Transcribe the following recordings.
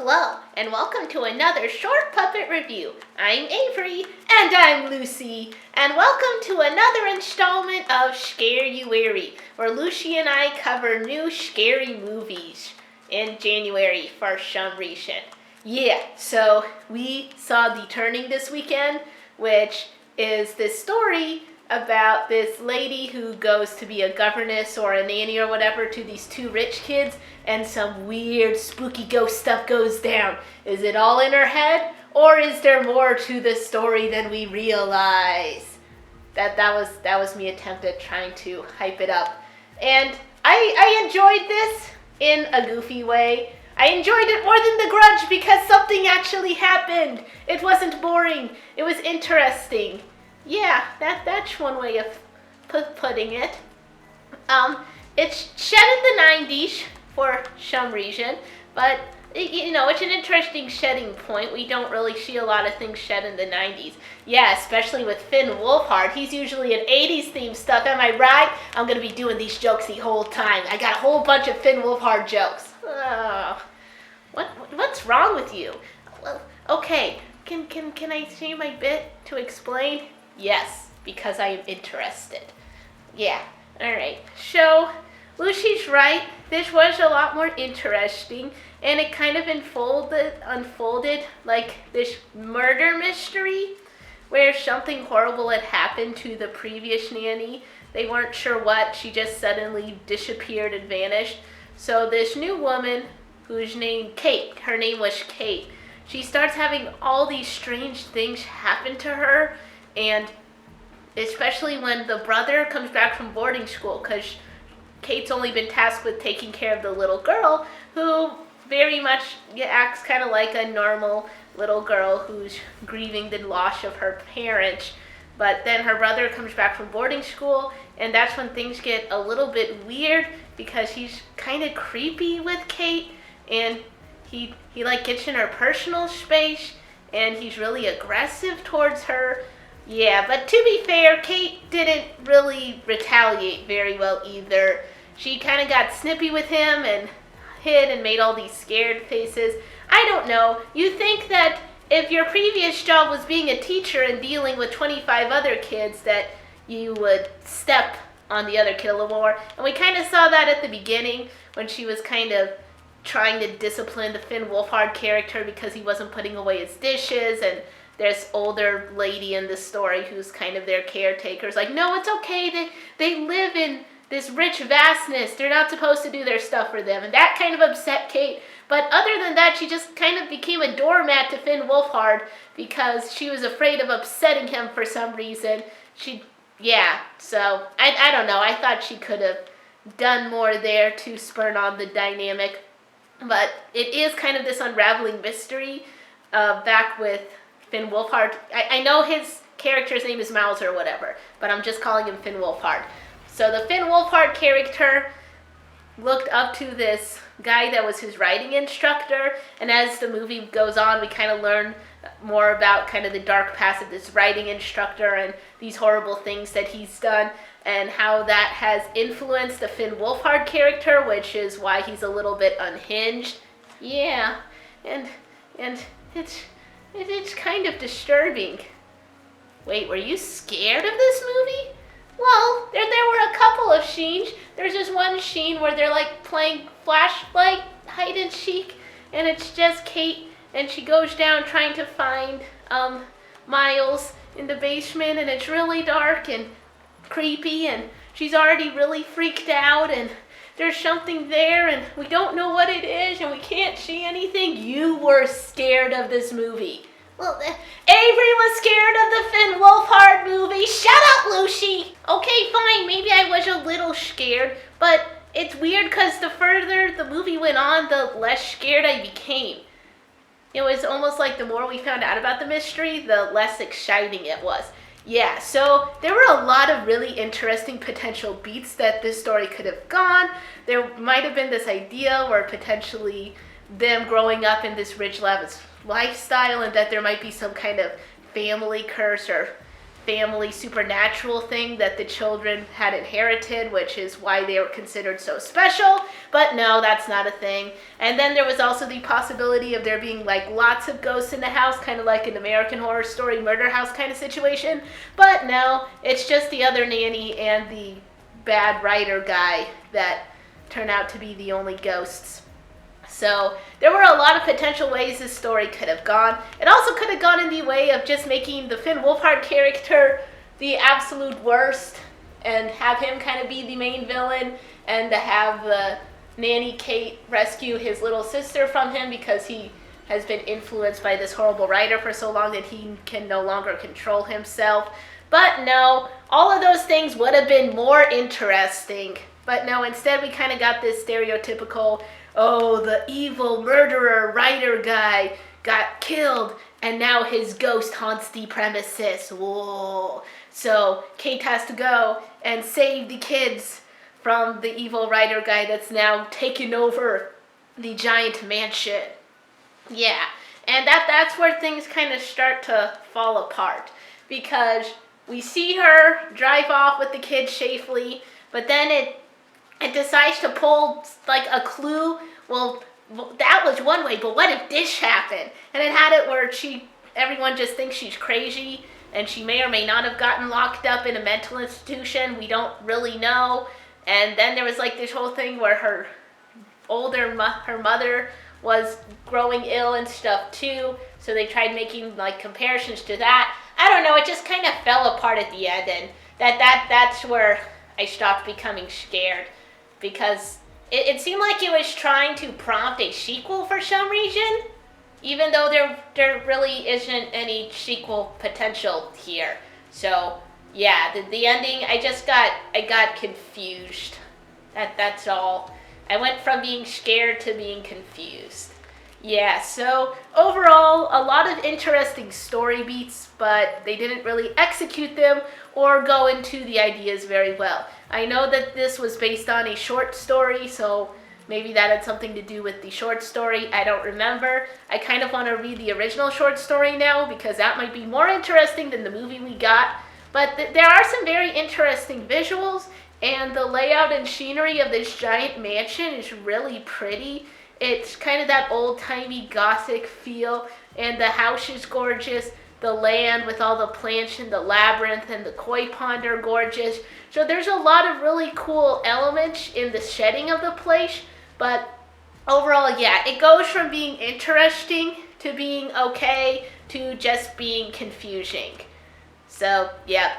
Hello, and welcome to another short puppet review. I'm Avery, and I'm Lucy, and welcome to another installment of Scare You Weary, where Lucy and I cover new scary movies in January for some reason. Yeah, so we saw The Turning this weekend, which is this story about this lady who goes to be a governess or a nanny or whatever to these two rich kids, and some weird spooky ghost stuff goes down. Is it all in her head, or is there more to the story than we realize? That was me attempt at trying to hype it up. And I enjoyed this in a goofy way. I enjoyed it more than The Grudge because something actually happened. It wasn't boring. It was interesting. Yeah, that's one way of putting it. It's set in the 90s for some reason, but it's an interesting setting point. We don't really see a lot of things set in the 90s. Yeah, especially with Finn Wolfhard. He's usually an 80s themed stuff, am I right? I'm gonna be doing these jokes the whole time. I got a whole bunch of Finn Wolfhard jokes. Oh, what's wrong with you? Well, okay, can I say my bit to explain? Yes, because I am interested. Yeah, alright. So, Lucy's right. This was a lot more interesting, and it kind of unfolded like this murder mystery where something horrible had happened to the previous nanny. They weren't sure what. She just suddenly disappeared and vanished. So this new woman, who's named Kate, her name was Kate, she starts having all these strange things happen to her. And especially when the brother comes back from boarding school, because Kate's only been tasked with taking care of the little girl, who very much acts kind of like a normal little girl who's grieving the loss of her parents. But then her brother comes back from boarding school, and that's when things get a little bit weird because he's kind of creepy with Kate, and he like gets in her personal space, and he's really aggressive towards her. Yeah, but to be fair, Kate didn't really retaliate very well either. She kind of got snippy with him and hid and made all these scared faces. I don't know. You think that if your previous job was being a teacher and dealing with 25 other kids, that you would step on the other kid a little more. And we kind of saw that at the beginning when she was kind of trying to discipline the Finn Wolfhard character because he wasn't putting away his dishes, and there's older lady in the story who's kind of their caretaker. It's like, no, it's okay. They live in this rich vastness. They're not supposed to do their stuff for them. And that kind of upset Kate. But other than that, she just kind of became a doormat to Finn Wolfhard because she was afraid of upsetting him for some reason. So I don't know. I thought she could have done more there to spur on the dynamic. But it is kind of this unraveling mystery back with Finn Wolfhard. I know his character's name is Miles or whatever, but I'm just calling him Finn Wolfhard. So the Finn Wolfhard character looked up to this guy that was his writing instructor, and as the movie goes on, we kind of learn more about kind of the dark past of this writing instructor and these horrible things that he's done, and how that has influenced the Finn Wolfhard character, which is why he's a little bit unhinged. Yeah, and it's kind of disturbing. Wait, were you scared of this movie? Well, there were a couple of scenes. There's this one scene where they're like playing flashlight hide and seek, and it's just Kate, and she goes down trying to find Miles in the basement, and it's really dark and creepy, and she's already really freaked out, and there's something there, and we don't know what it is, and we can't see anything. You were scared of this movie. Well, Avery was scared of the Finn Wolfhard movie. Shut up, Lucy! Okay, fine, maybe I was a little scared, but it's weird because the further the movie went on, the less scared I became. It was almost like the more we found out about the mystery, the less exciting it was. Yeah, so there were a lot of really interesting potential beats that this story could have gone. There might have been this idea where potentially them growing up in this rich lavish lifestyle, and that there might be some kind of family curse or family supernatural thing that the children had inherited, which is why they were considered so special. But no, that's not a thing. And then there was also the possibility of there being like lots of ghosts in the house, kind of like an American Horror Story murder house kind of situation. But no, it's just the other nanny and the bad writer guy that turn out to be the only ghosts. So there were a lot of potential ways this story could have gone. It also could have gone in the way of just making the Finn Wolfhard character the absolute worst and have him kind of be the main villain, and to have the nanny Kate rescue his little sister from him because he has been influenced by this horrible writer for so long that he can no longer control himself. But no, all of those things would have been more interesting. But no, instead we kind of got this stereotypical, oh, the evil murderer writer guy got killed and now his ghost haunts the premises. Whoa. So Kate has to go and save the kids from the evil writer guy that's now taken over the giant mansion. Yeah, and that's where things kind of start to fall apart, because we see her drive off with the kids safely, but then it decides to pull like a clue. Well, that was one way, but what if this happened? And it had it where everyone just thinks she's crazy, and she may or may not have gotten locked up in a mental institution. We don't really know. And then there was like this whole thing where her mother was growing ill and stuff too. So they tried making like comparisons to that. I don't know. It just kind of fell apart at the end, and that's where I stopped becoming scared, because it seemed like it was trying to prompt a sequel for some reason, even though there really isn't any sequel potential here. So yeah, the ending, I got confused. That's all. I went from being scared to being confused. Yeah, so overall, a lot of interesting story beats, but they didn't really execute them or go into the ideas very well. I know that this was based on a short story, so maybe that had something to do with the short story. I don't remember. I kind of want to read the original short story now, because that might be more interesting than the movie we got. But there are some very interesting visuals, and the layout and scenery of this giant mansion is really pretty. It's kind of that old-timey Gothic feel, and the house is gorgeous. The land with all the plants and the labyrinth and the koi pond are gorgeous. So there's a lot of really cool elements in the setting of the place, but overall, yeah, it goes from being interesting to being okay to just being confusing. So yeah,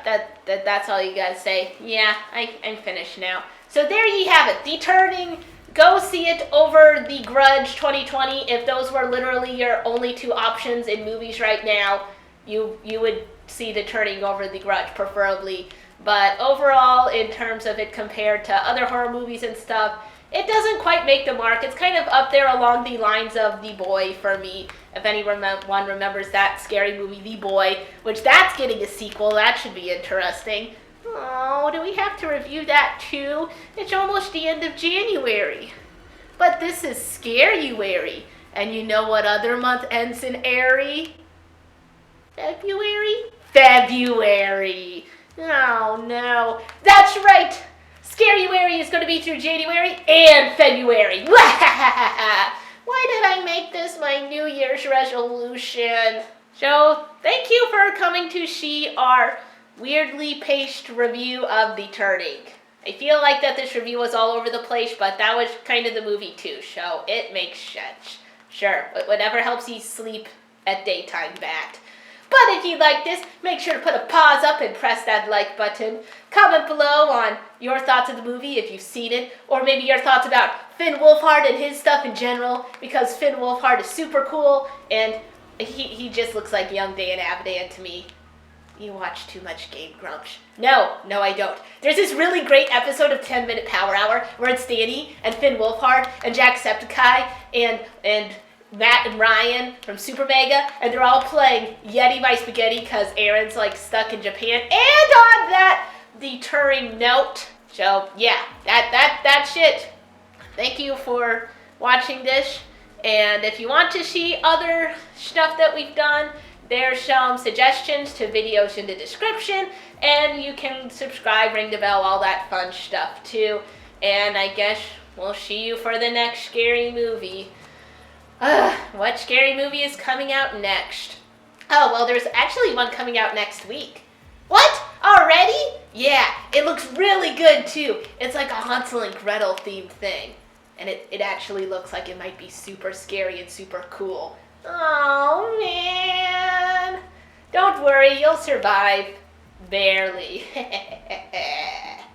that's all you gotta say. Yeah, I'm finished now. So there you have it, The Turning. Go see it over The Grudge 2020. If those were literally your only two options in movies right now, you would see The Turning over The Grudge, preferably. But overall, in terms of it compared to other horror movies and stuff, it doesn't quite make the mark. It's kind of up there along the lines of The Boy for me. If anyone remembers that scary movie, The Boy, which that's getting a sequel. That should be interesting. Oh, do we have to review that too? It's almost the end of January. But this is Scareyuary. And you know what other month ends in airy? February? February. Oh no. That's right! Scareyuary is going to be through January and February. Why did I make this my New Year's resolution? So, thank you for coming to see our weirdly paced review of The Turning. I feel like that this review was all over the place, but that was kind of the movie too, so it makes sense. Sure, but whatever helps you sleep at daytime, Bat. But if you like this, make sure to put a pause up and press that like button. Comment below on your thoughts of the movie if you've seen it, or maybe your thoughts about Finn Wolfhard and his stuff in general, because Finn Wolfhard is super cool, and he just looks like young Dan Avidan to me. You watch too much Game Grumps. No, I don't. There's this really great episode of 10 Minute Power Hour where it's Danny and Finn Wolfhard and Jacksepticeye and Matt and Ryan from Super Mega, and they're all playing Yeti by Spaghetti because Aaron's like stuck in Japan. And on that deterring note, so yeah, that's it. Thank you for watching this, and if you want to see other stuff that we've done, There's some suggestions to videos in the description, and you can subscribe, ring the bell, all that fun stuff too. And I guess we'll see you for the next scary movie. What scary movie is coming out next? Oh, well, there's actually one coming out next week. What? Already? Yeah, it looks really good too. It's like a Hansel and Gretel themed thing. And it actually looks like it might be super scary and super cool. Oh, man. Don't worry, you'll survive. Barely.